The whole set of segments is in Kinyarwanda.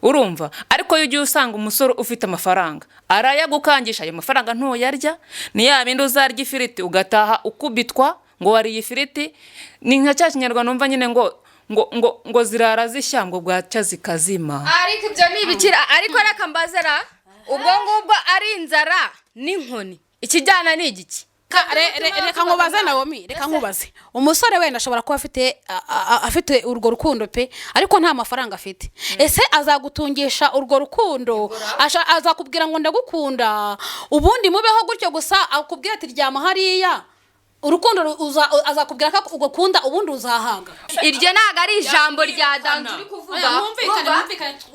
urumva ariko yugiye usanga umusoro ufite amafaranga arayagukangisha ayo mafaranga ntuyarya ni ya bindi uzarya ifiriti ugataha ukubitwa ngo wariye ifiriti ni nka cya kinyarwanda numva nyine ngo zirara zishya ngo bwaca zikazima ariko ibyo nibikira ariko reka mbazera ubwo ngubwo ari inzara n'inkoni ikijyana ni igiki reka nkubaze Naomi reka nkubaze umusore wenda ashobora kuba afite urwo rukundo pe ariko nta mafaranga afite ese azagutungisha urwo rukundo azakubwira ngo ndagukunda ubundi mubeho gutyo gusa akubwira ati ryama hariya urukundo azakubwira ko ugukunda ubundi uzahaga iryo naga ari ijambo rya Danje uri kuvuga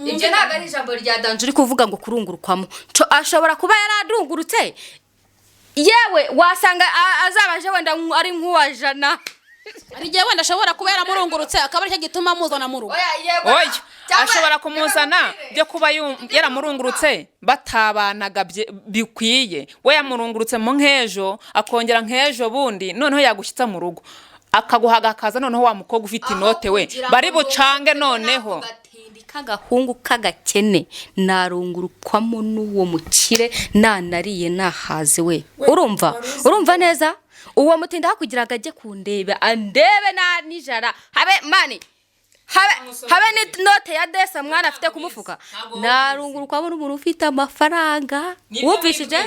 iryo naga ari ijambo rya Danje uri kuvuga ngo kurungurukwamo ashobora kuba yaradungurutse yewe wasanga azabaje wenda ari nkuwajana ari gihe wenda ashobora kuba yaramurungurutse akaba aricyo gituma muzana mu rugo oya ashobora kumuzana byo kuba yaramurungurutse batabanaga bikwiye we yamurungurutse mu nkejo akongera nkejo bundi noneho yagushyitsa mu rugo akaguhaga akaza noneho wa mukobwa ufite inote we bari bucange noneho kagahungu kagakene narungurukwamo n'uwo mukire nanariye nahaze we urumva neza uwo mutinda hakugiraga ajye kundebe andebe na nijara habe mani habe ni note ya desa mwana afite kumufuka narungurukwamo n'umuntu ufite amafaranga wumvishije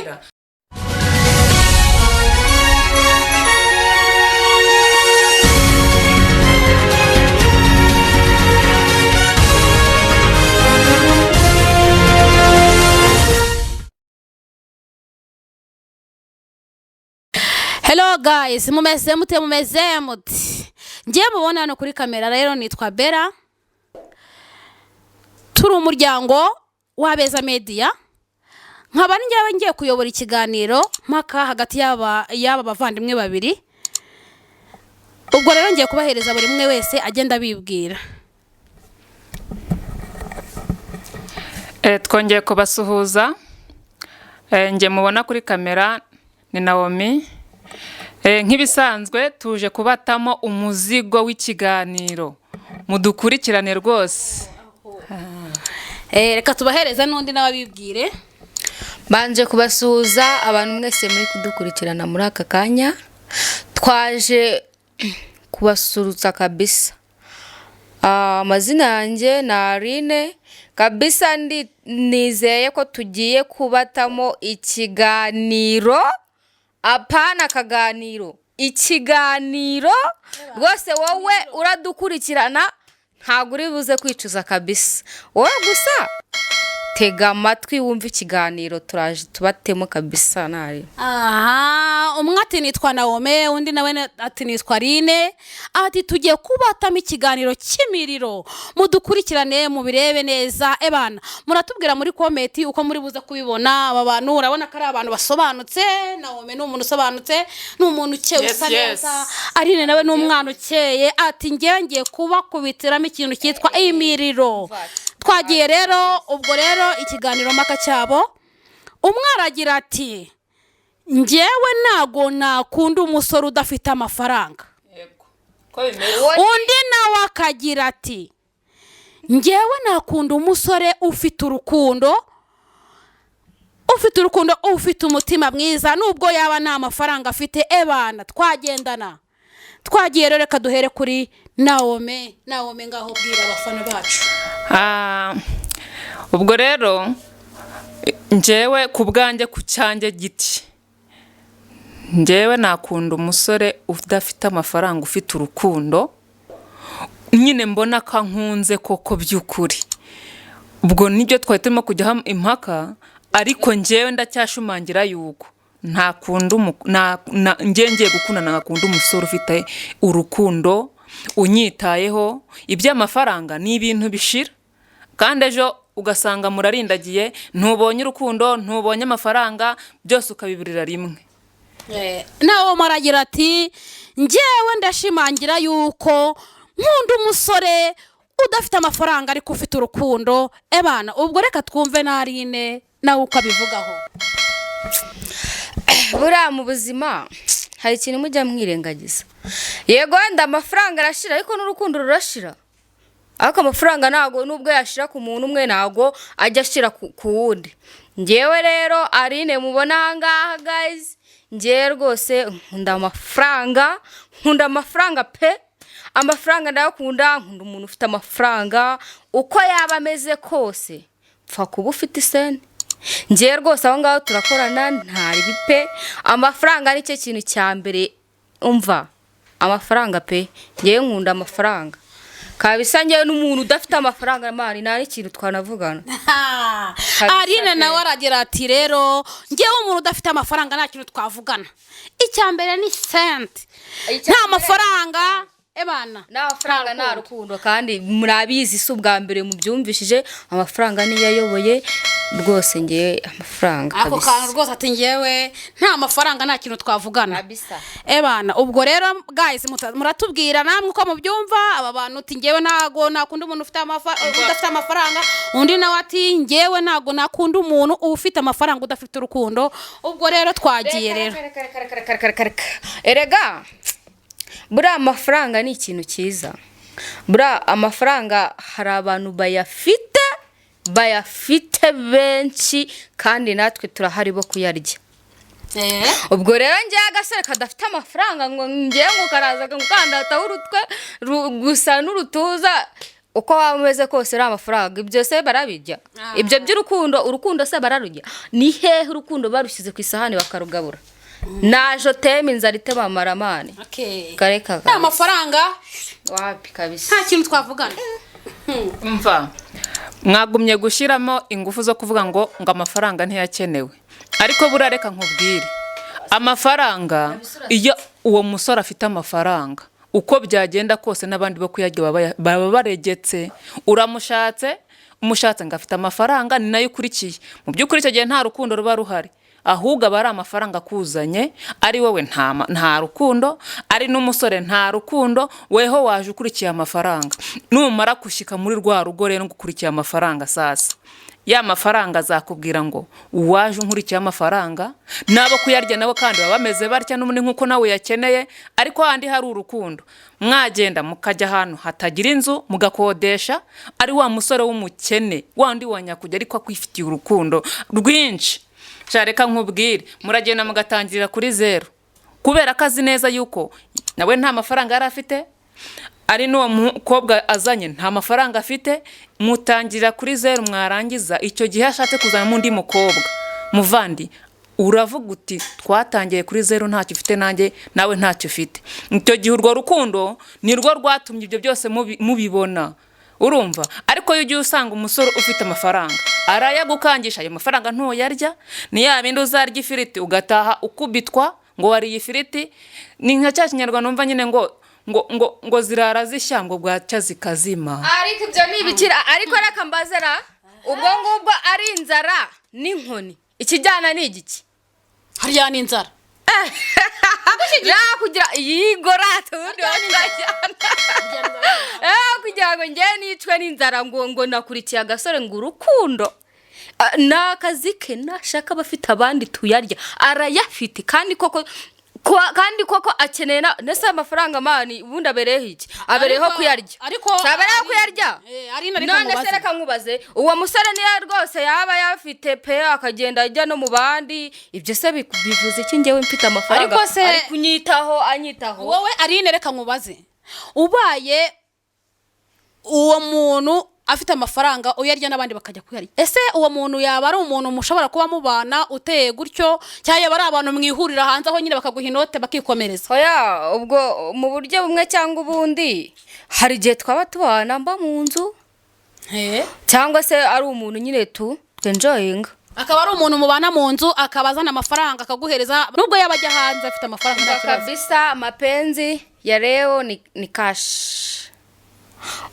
Hello guys, mumeze mute ngiye mubona hano kuri kamera rero nitwa Bella turi umuryango w'Abeza Media nkaba ngiye kuyobora ikiganiro mpaka hagati y'aba bavandimwe babiri ubwo rero ngiye kubahereza buri umwe wese agenda bibwira twongeye kubasuhuza ngiye mubona kuri kamera ni Naomi nk'ibisanzwe tuje kubatamo umuzigo w'ikiganiro mudukurikirane rwose reka tubahereza n'undi n'ababibwire banje kubasuhuza abantu mwese muri kudukurikirana muri aka kanya twaje kubasurutsa kabisa amazina yanjye na Aline kabisa nizeye ko tugiye kubatamo ikiganiro apana kaganiro ikiganiro rwose wowe uradukurikirana ntago uri buze kwicuza kabisa wowe gusa tega amatwi wumva ikiganiro turaje tubatemo kabisa nari umwe ati nitwa Naomi undi nawe ati nitwa Aline ati tugiye kubatamo ikiganiro cy'imiriro mudukurikirane mubirebe neza ebana muratubwira muri comment uko muri buze kubibona aba bantu urabona ko ari abantu basobanutse Naomi ni umuntu usobanutse ni umuntu ukeye usa neza Aline nawe ni umwana ukeye ati ngiye kuba kubitiramo ikintu cyitwa imiriro twagiye rero ubwo rero ikiganiro mpaka cyabo umwaragira ati ngewe nago nakunda umusore udafite amafaranga undi nawe akagira ati ngewe nakunda umusore ufite urukundo ufite umutima mwiza nubwo yaba nta mafaranga afite ebana twagendana twagiye rero reka duhere kuri Naomi ngaho bwira abafana bacu ubwo rero njewe ku bwanjye ku cyanjye giti njewe nakunda umusore udafite amafaranga ufite urukundo nyine mbona ko nkunze koko by'ukuri ubwo nibyo twari turimo kujya impaka ariko njewe ndacyashumangira yuko ntakunda ngiye gukundana ngakunda umusore ufite urukundo unyitayeho iby'amafaranga ni ibintu bishira kandi ejo ugasanga murarindagiye ntubonye urukundo ntubonye amafaranga byose ukabiburira rimwe nawe maragira ati ngewe ndashimangira yuko nkunda umusore udafite amafaranga ariko ufite urukundo ebana ubwo reka twumve na Aline nawe ukabivugaho buriya mu buzima hari ikintu mujya mwirengagiza yego wenda amafaranga arashira ariko n'urukundo rurashira ariko amafaranga ntago nubwo yashira ku muntu umwe ntago ajya ashira ku wundi. Ngewe rero Aline mubona ahangaha guys, ngewe rwose nkunda amafaranga pe. Amafaranga ndayakunda, nkunda umuntu ufite amafaranga uko yaba ameze kose, pfa kuba ufite iseni. Ngewe rwose aho ngaho turakorana ntari bipe. Amafaranga ari cyo kintu cya mbere, umva amafaranga pe. Ngewe nkunda amafaranga kabisa. Ngewe n'umuntu udafite amafaranga mani nta n'ikintu twanavugana. Aline nawe aragira ati rero ngewe umuntu udafite amafaranga nta kintu twavugana. Icya mbere ni senti, nta mafaranga ebana, nta mafaranga nta rukundo. Kandi murabizi si ubwa mbere mubyumvishije, amafaranga niyo yayoboye rwose. Ngewe amafaranga ako kantu rwose ati ngewe nta mafaranga nta kintu twavugana kabisa. Ebana ubwo rero guys muratubwira namwe uko mubyumva. Aba bantu ati ngewe ntago nakunda umuntu udafite amafaranga, undi nawe ati ngewe ntago nakunda umuntu ufite amafaranga udafite urukundo. Ubwo rero twagiye rero erega bura amafaranga ni ikintu cyiza. Bura amafaranga hari abantu bayafite benshi kandi natwe turahari bo kuyarya. Ubwo rero ngiye agasore kadafite amafaranga ngo ngiye ngo karaza ngukandata urutwe gusa n'urutuza uko wameze kose ari amafaranga. Ibyo se barabijya? Ibyo urukundo se bararujya? Ni hehe urukundo barushyize ku isahani bakarugabura? Najo teme inzara itebamaramane. Kareka nta mafaranga wapi kabisa, nta kintu twavugana. Umva mwagumye gushiramo ingufu zo kuvuga ngo amafaranga ntiyakenewe. Ariko burareka nkubwire, amafaranga iyo uwo musore afite amafaranga uko byagenda kose n'abandi bo kuyarya baba baregetse. Uramushatse ngo afite amafaranga ni nayo ukurikiye. Mu by'ukuri icyo gihe nta rukundo ruba ruhari, ahubwo aba ari amafaranga kuzanye. Ari wowe nta rukundo, ari n'umusore nta rukundo, weho waje ukurikiye amafaranga. Numara kushika muri rwa rugo rero ngukurikiye amafaranga, sasa ya mafaranga azakubwira ngo uwaje unkurikiye amafaranga. Nabo kuyarya nabo kandi baba bameze batya n'ubundi nkuko nawe yakeneye. Ariko handi hari urukundo, mwagenda mukajya ahantu hatagira inzu mugakodesha. Ari wa musore w'umukene wandi wanyakujya ariko akwifitiye urukundo rwinshi. Shareka nkubwire, muragenda mugatangirira kuri 0 kubera kazi neza yuko nawe nta mafaranga yari afite, ari n'uwo mukobwa azanye nta mafaranga afite. Mutangirira kuri 0, mwarangiza icyo gihe ashatse kuzana mundi mukobwa muvandi uravuga uti twatangiye kuri 0 ntacyo ufite nanjye nawe ntacyo ufite. Icyo gihe urwo rukundo nirwo rwatumye ibyo byose mubibona, urumva. Ariko iyo usanga umusore ufite amafaranga arayagukangisha, ayo mafaranga ntoyarya. Ni ya bindi uzarya ifiriti ugataha ukubitwa ngo wariye ifiriti. Ni nka cya Kinyarwanda numva nyine ngo zirara zishya ngo bwacya zikazima. Ariko ibyo ni ibikira. Ariko reka mbazera, ubwo ngubwo ari inzara n'inkoni, ikijyana ni igiki? Harya ni inzara kugira yigorata ubundi wakajyana kugira ngo ngiye nicwe n'inzara ngo nakurikiye agasore ngo urukundo. N'akazi ke nashaka bafite abandi tuyarya arayafite. Kandi koko akeneye nese amafaranga mani ubundi abereho iki? Abereho kuyarya. Sabereho kuyarya. None se reka nkubaze, uwo musore niyo rwose yaba yafite pe akagenda ajya no mu bandi, ibyo se bivuze iki? Ngewe mfite amafaranga ari kunyitaho anyitaho. Wowe Aline reka nkubaze, ubaye uwo muntu afite amafaranga uyarya n'abandi bakajya kuyarya, ese uwo muntu yaba ari umuntu mushobora kuba mubana uteye gutyo, cyangwa yaba ari abantu mwihurira hanze aho nyine bakaguha inote bakikomereza? Oya, ubwo mu buryo bumwe cyangwa ubundi hari igihe twaba tubana mba mu nzu, cyangwa se ari umuntu nyine twenjoyinga, akaba ari umuntu mubana mu nzu akabazana amafaranga akaguhereza nubwo yaba ajya hanze afite amafaranga. Kabisa mapenzi ya leo ni cash.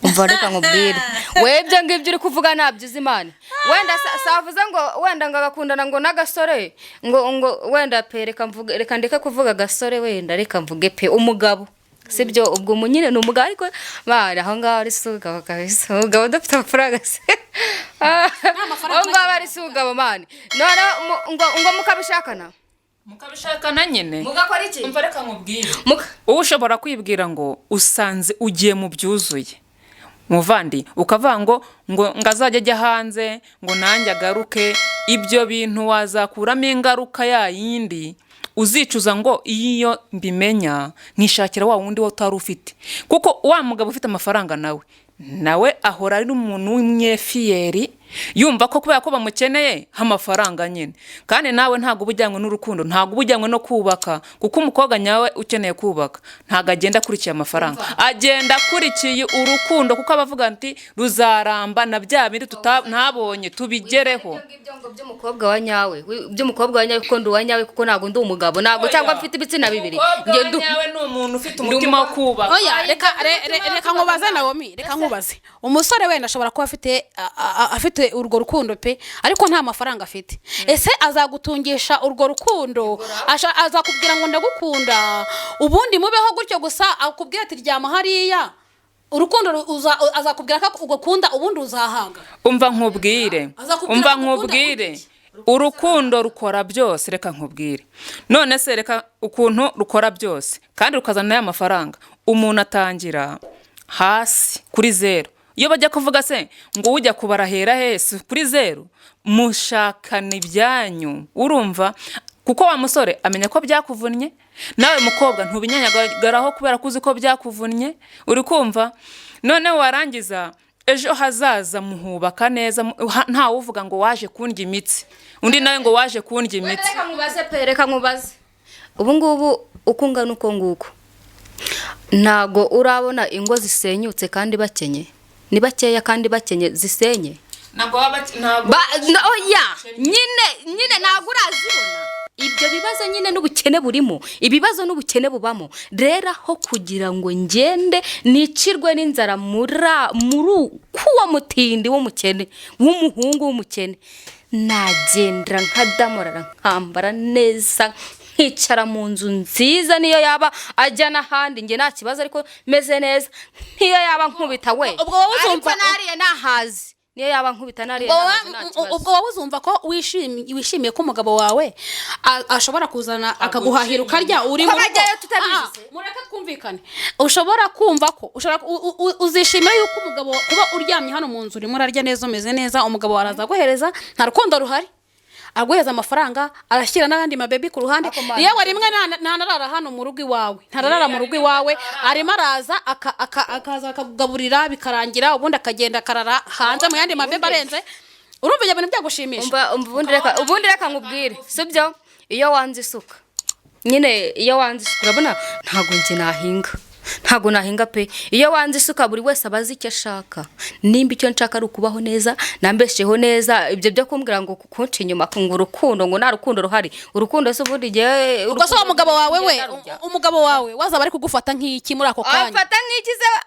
Umva reka nkubwire, webye ngibyo uri kuvuga nabyo Imana. Wenda savuze ngo wenda ngagakundana ngo nagasore ngo wenda pe reka ndeke kuvuga gasore, wenda reka mvuge pe umugabo, sibyo? Ubwo munyine n'umugabo ariko bari aho ngaho ari suga kabisa, umugabo udafite amafaranga se ngo bari suga mani. None ngo mukabishakana nyine mugakora iki? Umva reka nkubwire, ushobora kwibwira ngo usanze ugiye mu byuzuye muvandi ukavuga ngo ngazajya ajya hanze ngo nanjye agaruke, ibyo bintu wazakuramo ingaruka yindi uzicuza ngo iyo mbimenya nkishakira wa wundi utari ufite. Kuko wa mugabo ufite amafaranga nawe ahora ari umuntu w'imyefiyeri, yumva ko kubera ko bamukeneye amafaranga nyine. Kandi nawe ntago ubujyanywe n'urukundo, ntago ubujyanywe no kubaka, kuko umukobwa nyawe ukeneye kubaka ntago agenda akurikiye amafaranga, agenda akurikiye urukundo, kuko abavuga ati ruzaramba na bya bindi ntabonye tubigereho. by'umukobwa wa nyawe kuko ndi uwa nyawe, kuko ntago ndi umugabo, ntago cyangwa mfite ibitsina bibiri. Nyawe ni umuntu ufite umutima wo kubaka. Oya, reka nkubaze Naomi, reka nkubaze. Umusore wenda ashobora kuba afite urwo rukundo pe, ariko nta mafaranga afite. Ese azagutungisha urwo rukundo? Azakubwira ngo ndagukunda, ubundi mubeho gutyo gusa, akubwira ati ryama hariya, urukundo azakubwira ko ugukunda, ubundi uzahaga? Umva nkubwire, urukundo rukora byose. Reka nkubwire, none se reka ukuntu rukora byose kandi rukazana y'amafaranga. Umuntu atangira hasi kuri 0. Iyo bajya kuvuga se ngo ujya kubarahera hese kuri 0, mushakana ibyanyu, urumva? Kuko wa musore amenya ko byakuvunnye, nawe mukobwa ntubinyanyagaraho kubera ko uzi ko byakuvunnye, uri kumva? None warangiza ejo hazaza muhubaka neza, nta uvuga ngo waje kundya imitsi, undi nawe ngo waje kundya imitsi. Reka nkubaze ubu ngubu uko ungana uko nguko, ntago urabona ingo zisenyutse kandi bakenye? Ni bakeya kandi bakenye zisenye? Oya, nyine ntago urazibona ibyo bibazo nyine n'ubukene burimo, ibibazo n'ubukene bubamo. Rero aho kugira ngo ngende nicirwe n'inzara muri kuwa mutindi w'umukene, w'umuhungu w'umukene, nagendera nkadamurara, nkambara neza, nkicara mu nzu nziza, niyo yaba ajya n'ahandi nge nta kibazo, ariko meze neza. Niyo yaba nkubita we, ubwo wowe uzumva nariye nahazi, niyo yaba nkubita nariye ubwo wowe uzumva ko wishimiye ko umugabo wawe ashobora kuzana akaguhahira ukarya uri mu rugo. Mureka twumvikane, ushobora kumva ko uzishimira yuko umugabo kuba uryamye hano mu nzu urimo urarya neza, umeze neza, umugabo waraza guhereza, nta rukundo ruhari, aguheza amafaranga, arashyira n'abandi mabebi ku ruhande. Yewe rimwe ntanarara hano mu rugo iwawe, ntararara mu rugo iwawe, arimo araza akaza akakugaburira bikarangira, ubundi akagenda akarara hanze mu yandi mabebi arenze. Urumva ibyo bintu byagushimisha? Ubundi reka nkubwire, sibyo? Iyo wanze isuka urabona ntago nje nahinga pe. Iyo wanze isuka buri wese abazi icyo ashaka. Nimba icyo nshaka ari ukubaho neza, nambesheho neza, ibyo byo kumbwira ngo kukunca inyuma ngo urukundo, ngo nta rukundo ruhari. Urukundo se ubundi je uko umugabo wawe umugabo wawe wazaba ari kugufata nk'iki muri ako kanya?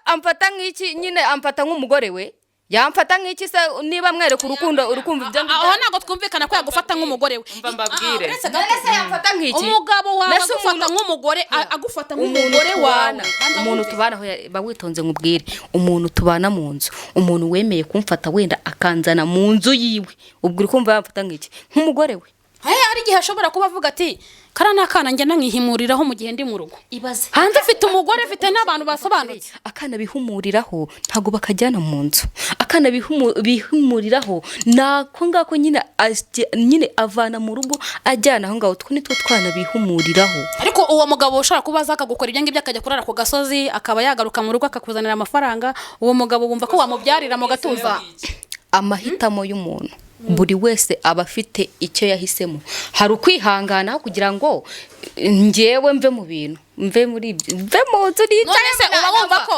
Amfata nk'iki nyine, amfata nk'umugore we. Yamfata nk'iki se niba mwereka urukundo urukumva ibyo ngibyo? Aho ntago twumvikana ko yagufata nk'umugore we. Umva mbabwire, nese yamfata nk'iki? Umugabo wawe agufata nk'umugore, agufata nk'umugore wawe. Umuntu tubana aho bawitonze nkubwire, umuntu tubana mu nzu, umuntu wemeye kumfata wenda akanzana mu nzu yiwe, ubwo uri kumva yamfata nk'iki? Nk'umugore we. Hari igihe ashobora kuba avuga ati karana kana njye nankihimuriraho mu gihe ndi mu rugo. Ibaze hanze afite umugore, afite n'abantu basobanutse, akana bihumuriraho ntago bakajyana mu nzu, akana bihumuriraho nako ngako nyine avana mu rugo ajyana aho ngaho. Nitwo twana bihumuriraho. Ariko uwo mugabo ushaka kubaza akagukora ibyo ngibyo, akajya kurara ku gasozi, akaba yagaruka mu rugo akakuzanira amafaranga, uwo mugabo wumva ko wamubyarira mu gatuza? Amahitamo y'umuntu buri wese aba afite icyo yahisemo. Hari ukwihangana kugira ngo ngewe mve mu bintu, mve muri mve mu nzu n'icyaye se.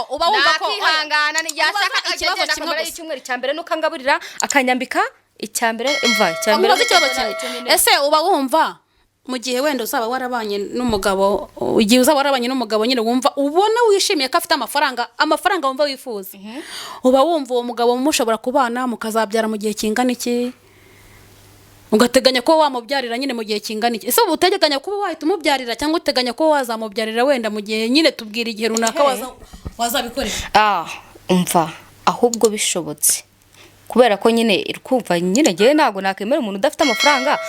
uba wumva ko kwihangana yashaka ikibazo kimwe cy'icyumweru cyambere nuko angaburira akanyambika icyambere. Ese uba wumva mu gihe wenda uzaba warabanye n'umugabo, igihe uzaba warabanye n'umugabo nyine wumva ubona wishimiye ko afite amafaranga wumva wifuza, uba wumva uwo mugabo mushobora kubana mukazabyara mu gihe kingana iki? Ugateganya ko wamubyarira nyine mu gihe kingana iki? Ese ubu uteganya kuba wahita umubyarira cyangwa uteganya ko wazamubyarira wenda mu gihe nyine tubwira igihe runaka wazabikorera? Umva, ahubwo bishobotse, kubera ko nyine kumva nyine ngewe ntago nakemera umuntu udafite amafaranga,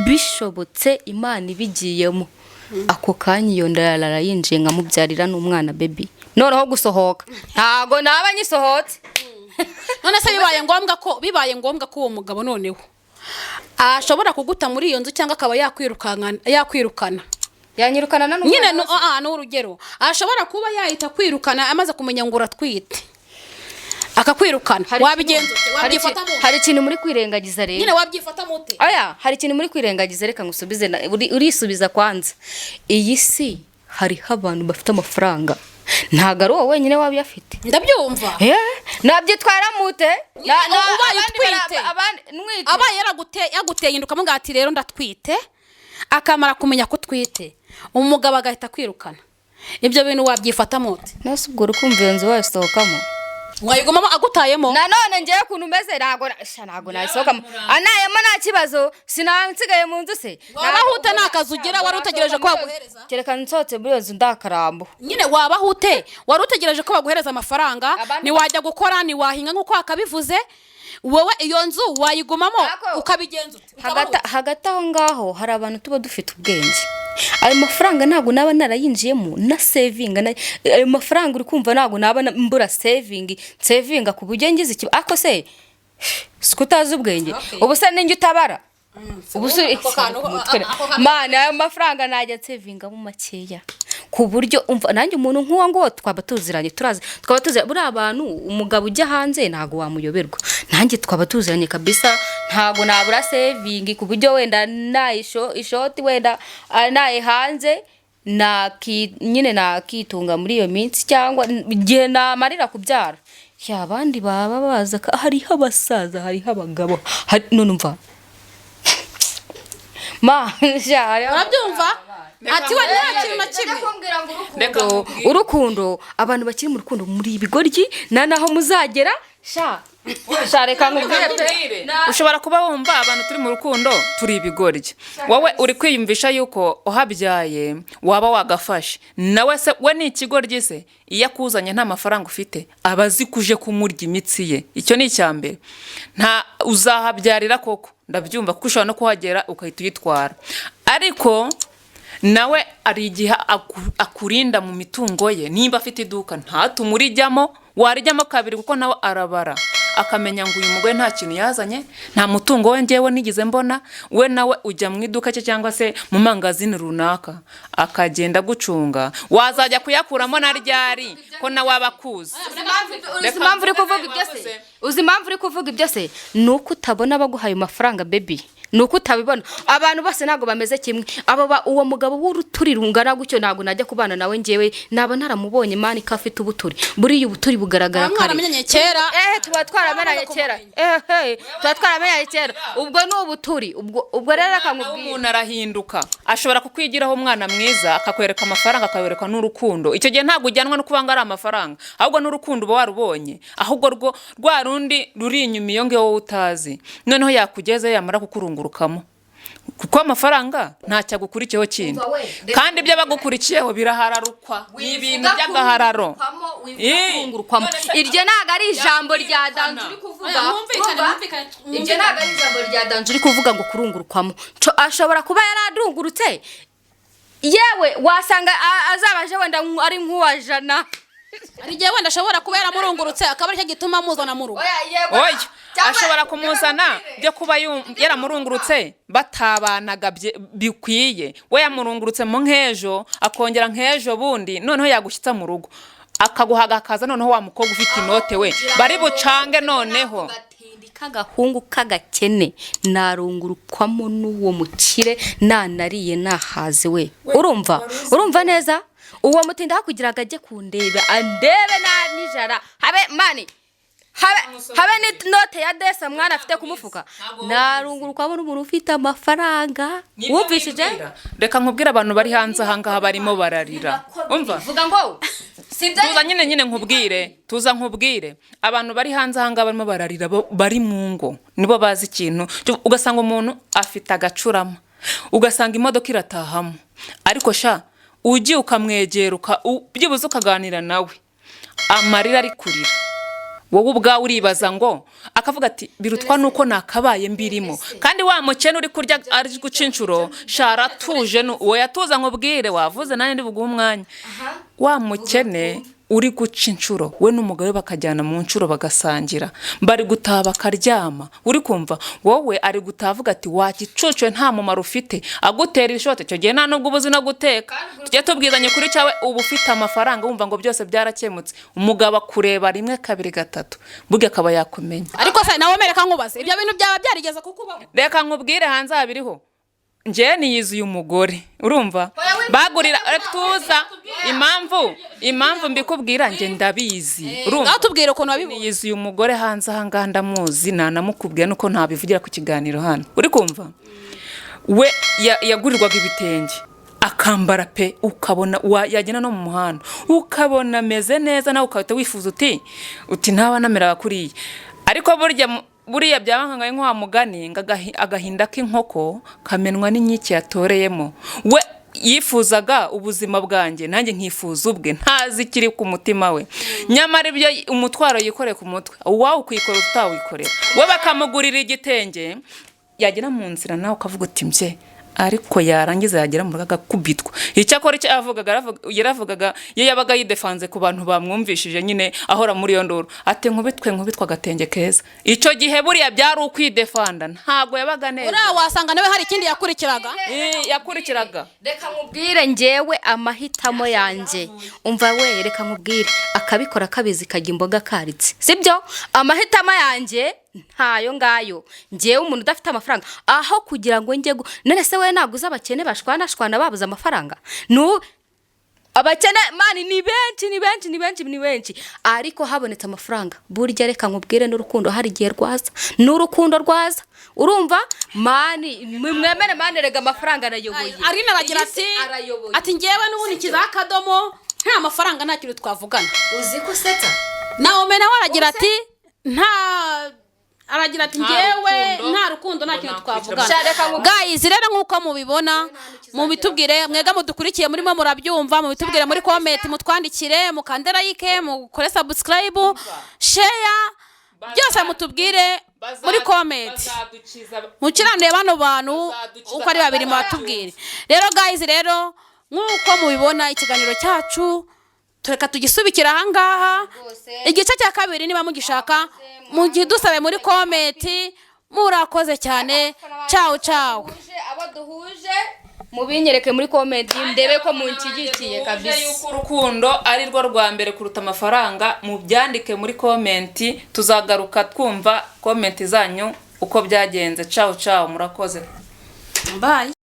bishobotse Imana ibigiyemo ako kanya iyo nda yarayinjiye nkamubyarira n'umwana baby noneho gusohoka ntago naba nyisohotse. none se bibaye ngombwa ko uwo mugabo noneho ashobora kuguta muri iyo nzu cyangwa akaba yakwirukana yanyirukana na nyine n'urugero ashobora kuba yahita kwirukana amaze kumenya ngo uratwite akakwirukana, wabigenza wabyifata mu hari ikintu muri kwirengagiza rero nyine wabyifata mute? Aya hari ikintu muri kwirengagiza, reka ngusubize urisubiza kwanza. Iyi si hariho abantu bafite amafaranga, ntago ari wowe wenyine wabiyafite. Ndabyumva nabyitwara mute ubaye utwite abaye yaguteye induka mu ngati rero ndatwite, akamara kumenya ko twite umugabo agahita kwirukana, ibyo bintu wabyifata mute? nase ubwo rukumva iyo nzu wasohokamo mwayigomamo agutayemo nanone ngiye kuntu umeze ntago nasohokamo anayemo nta kibazo sinansigaye mu nzu se wabahute nakazi ugira wari utegereje ko baguhereza kereka nsotse muri iyo nzu ndakarambo nyine wabahute wari utegereje ko baguhereza amafaranga ni wajya gukora ni wahinga nkuko akabivuze wowe iyo nzu wayigumamo ukabigenza ute? hagati aho ngaho hari abantu tuba dufite ubwenge. Ayo mafaranga ntago naba narayinjiyemo na saving ayo mafaranga uri kumva ntago naba mbura saving ku buryo ngize iki ako se sikutaza ubwenge ubu se ninjye utabara ubu se mana ayo mafaranga najya saving mu makeya ku buryo umva nanjye umuntu nk'uwo ngo twaba tuziranye twaba tuziranye buri abantu umugabo ujya hanze ntago wamuyoberwa, nanjye twaba tuziranye kabisa ntago nabura saving ku buryo wenda ishoti wenda naye hanze nyine nakitunga muri iyo minsi cyangwa igihe namarira kubyara abandi baba baza hariho abasaza hariho abagabo none umva urabyumva ati we nta kintu na kimwe urukundo abantu bakiri mu rukundo muri ibigoryi naho muzagera reka nkubwire ushobora kuba wumva abantu turi mu rukundo turi ibigoryi, wowe uri kwiyumvisha yuko uhabyaye waba wagafashe nawe se we ni ikigoryi se iyo akuzanye nta mafaranga ufite aba azi kuje kumurya imitsi ye, icyo ni icyambere. nta uzahabyarira koko ndabyumva kuko ushobora no kuhagera ukahita uyitwara, ariko nawe ari igihe akurinda mu mitungo ye. Nimba afite iduka ntatume urijyamo, warijyamo kabiri kuko nawe arabara akamenya ngo uyu mugore nta kintu yazanye, nta mutungo we ngewe nigize mbona, we nawe ujya mu iduka cye cyangwa se mu mangazini runaka akagenda gucunga, wazajya kuyakuramo na ryari ko nawe abakuzi. uzi impamvu uri kuvuga ibyo se nuko utabona baguhaye amafaranga baby, nuko utabibona. Abantu bose ntago bameze kimwe, uwo mugabo w'uruturi rungana gutyo ntago najya kubana nawe ngewe naba naramubonye mani ko afite ubuturi, buriya ubuturi bugaragara kare tuba twaramenyanye kera ubwo ni ubuturi ubwo rero akamubwira umuntu arahinduka, ashobora kukwigiraho umwana mwiza akakwereka amafaranga akakwereka n'urukundo. Icyo gihe ntago ujyanwa no kuba ngo ari amafaranga, ahubwo n'urukundo uba warubonye, ahubwo rwa rundi ruri inyuma iyo ngewe utazi, noneho yakugeze yamara kukurungurukamo kuko amafaranga ntacyo agukurikiyeho kindi, kandi ibyo bagukurikiyeho birahararukwa, ni ibintu by'agahararo. Iryo ntago ari ijambo rya danzu uri kuvuga, iryo ntago ari ijambo rya danzu uri kuvuga ngo kurungurukwamo. Ashobora kuba yaradungurutse yewe wasanga azabaje wenda ari nk'uwajana, ari igihe wenda ashobora kuba yaramurungurutse akaba aricyo gituma amuzana mu rugo. Oya ashobora kumuzana byo kuba yaramurungurutse batabanaga bikwiye, we yamurungurutse mu nk'ejo akongera nk'ejo bundi, noneho yagushyitsa mu rugo akaguhaga akaza, noneho wa mukobwa ufite inote we bari bucange, noneho kagahungu kagakene narungurukwamo n'uwo mukire nanariye nahaze we. urumva neza uwo mutinda hakugira agajye kundeba andebe nijara habe ni note ya desa mwana afite kumufuka narungurukwamo n'umuntu ufite amafaranga. Wumvishije? Reka nkubwire abantu bari hanze ahangaha barimo bararira, umva vuga ngo tuza nyine nkubwire abantu bari hanze ahangaha barimo bararira, bari mu ngo nibo bazi ikintu. Ugasanga umuntu afite agacurama, ugasanga imodoka iratahamo, ariko ugiye ukamwegera byibuze ukaganira nawe amarira ari kurira, wowe ubwawe uribaza ngo aka akavuga ati birutwa nuko nakabaye mbirimo kandi wa mukene uri kurya ari guca inshuro shara tuje uwo yatuza nkubwire wavuze nanjye ndi buguhe umwanya wa mukene uri guca inshuro we n'umugabo bakajyana mu nshuro bagasangira bari gutaha bakaryama uri kumva wowe ari gutavuga ati wagicucwe nta mumaro ufite agutera ishote cyo gihe nta nubwo ubuzi no guteka tujye tubwizanye kuri cyawe ubu ufite amafaranga wumva ngo byose byarakemutse umugabo akureba rimwe kabiri gatatu burya akaba yakumenya ariko se nawe mereka nkubaze ibyo bintu byaba byarigeze kukubaho reka nkubwire hanze habiriho nje niyizuye umugore urumva bagurira tuza impamvu mbikubwira nje ndabizi urumva natubwira ukuntu wabibonye niyizuye umugore hanze ahanga ndamuzi nanamukubwiye nuko ntabivugira ku kiganiro hano uri kumva we yagurirwaga ibitenge akambara pe ukabona yagena no mu muhanda ukabona meze neza nawe ukahita wifuza uti ntaba namera kuriye ariko buriya byabankangaye nk'wa mugani agahinda k'inkoko kamenwa n'inkiki yatoreyemo we yifuzaga ubuzima bwanjye nanjye nkifuza ubwe ntazi kiri ku mutima we nyamara ibyo umutwaro yikoreye ku mutwe wawe ukwikorera utawikorera we bakamugurira igitenge yagera mu nzira nawe ukavuga uti mbye ariko yarangiza yagera mu rugaga kubitwa icyakora icyo yaravugaga iyo yabaga yidefanze ku bantu bamwumvishije nyine ahora muri yo nduru ati nkubitwa gatenge keza icyo gihe buriya byari ukwidefanda ntago yabaga neza ura wasanga nawe hari ikindi yakurikiraga reka nkubwire njyewe amahitamo yanjye umva we reka nkubwire akabikora kabizi kajya imboga karitse sibyo amahitamo yanjye ntayo ngayo njyewe umuntu udafite amafaranga aho kugira ngo njye none se we naguze abakene bashwana babuze amafaranga abakene mani ni benshi ariko habonetse amafaranga burya reka nkubwire n'urukundo hari igihe rwaza n'urukundo rwaza urumva mani mwemere mani rega amafaranga arayoboye Arina aragira ati njyewe n'ubundi kizakadomo nta mafaranga nta kintu twavugana uzi ko seta nawe nawe aragira ati aragira ati njyewe nta rukundo nta kintu twavugana guys rero nkuko mubibona mubitubwire mwega mudukurikiye murimo murabyumva mubitubwire muri comment mutwandikire mukandera like mukore subscribe share byose mutubwire muri comment mukirane bano bantu uko ari babiri batubwire rero guys rero nkuko mubibona ikiganiro cyacu tureka tugisubikira ahangaha igice cya kabiri niba mugishaka mugidusabe muri comment murakoze cyane ciao abo duhuje mubinyereke muri comment ndebe ko munshyigikiye kabisa yuko urukundo ari rwo rwa mbere kuruta amafaranga mubyandike muri comment tuzagaruka twumva comment zanyu uko byagenze ciao murakoze bye